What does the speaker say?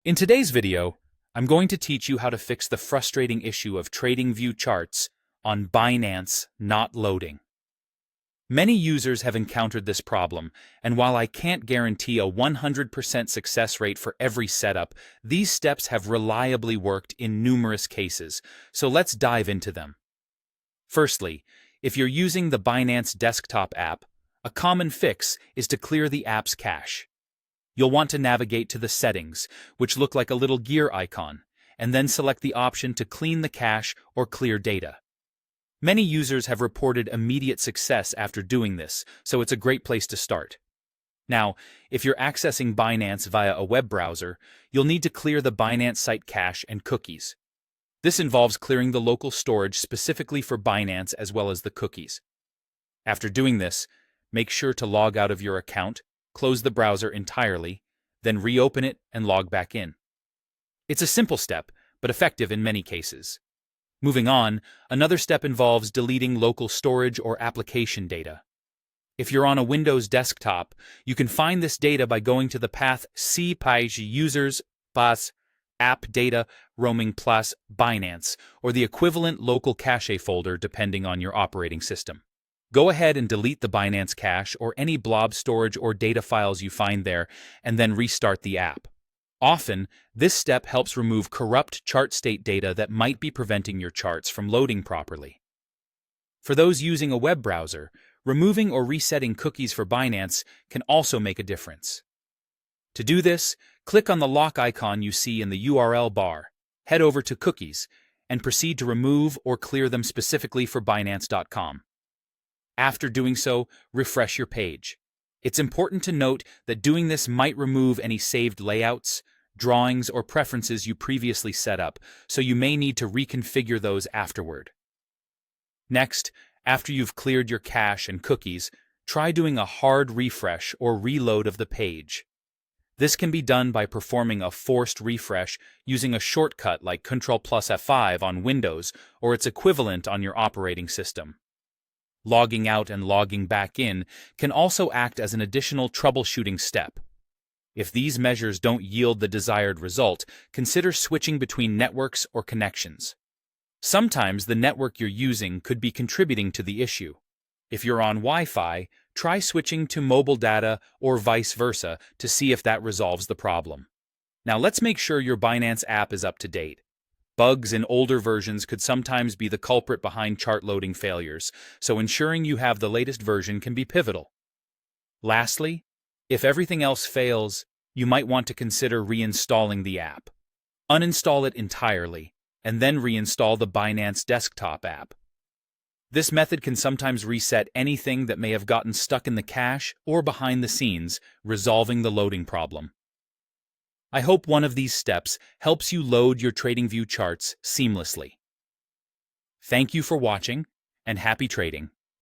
In today's video, I'm going to teach you how to fix the frustrating issue of TradingView charts on Binance not loading. Many users have encountered this problem, and while I can't guarantee a 100% success rate for every setup, these steps have reliably worked in numerous cases, so let's dive into them. Firstly, if you're using the Binance desktop app, a common fix is to clear the app's cache. You'll want to navigate to the settings, which look like a little gear icon, and then select the option to clean the cache or clear data. Many users have reported immediate success after doing this, so it's a great place to start. Now, if you're accessing Binance via a web browser, you'll need to clear the Binance site cache and cookies. This involves clearing the local storage specifically for Binance as well as the cookies. After doing this, make sure to log out of your account, close the browser entirely, then reopen it and log back in. It's a simple step, but effective in many cases. Moving on, another step involves deleting local storage or application data. If you're on a Windows desktop, you can find this data by going to the path C-Page Users plus App Data Roaming plus Binance, or the equivalent local cache folder depending on your operating system. Go ahead and delete the Binance cache or any blob storage or data files you find there, and then restart the app. Often, this step helps remove corrupt chart state data that might be preventing your charts from loading properly. For those using a web browser, removing or resetting cookies for Binance can also make a difference. To do this, click on the lock icon you see in the URL bar, head over to Cookies, and proceed to remove or clear them specifically for Binance.com. After doing so, refresh your page. It's important to note that doing this might remove any saved layouts, drawings, or preferences you previously set up, so you may need to reconfigure those afterward. Next, after you've cleared your cache and cookies, try doing a hard refresh or reload of the page. This can be done by performing a forced refresh using a shortcut like Ctrl plus F5 on Windows or its equivalent on your operating system. Logging out and logging back in can also act as an additional troubleshooting step. If these measures don't yield the desired result, consider switching between networks or connections. Sometimes the network you're using could be contributing to the issue. If you're on Wi-Fi, try switching to mobile data or vice versa to see if that resolves the problem. Now let's make sure your Binance app is up to date. Bugs in older versions could sometimes be the culprit behind chart loading failures, so ensuring you have the latest version can be pivotal. Lastly, if everything else fails, you might want to consider reinstalling the app. Uninstall it entirely, and then reinstall the Binance desktop app. This method can sometimes reset anything that may have gotten stuck in the cache or behind the scenes, resolving the loading problem. I hope one of these steps helps you load your TradingView charts seamlessly. Thank you for watching, and happy trading.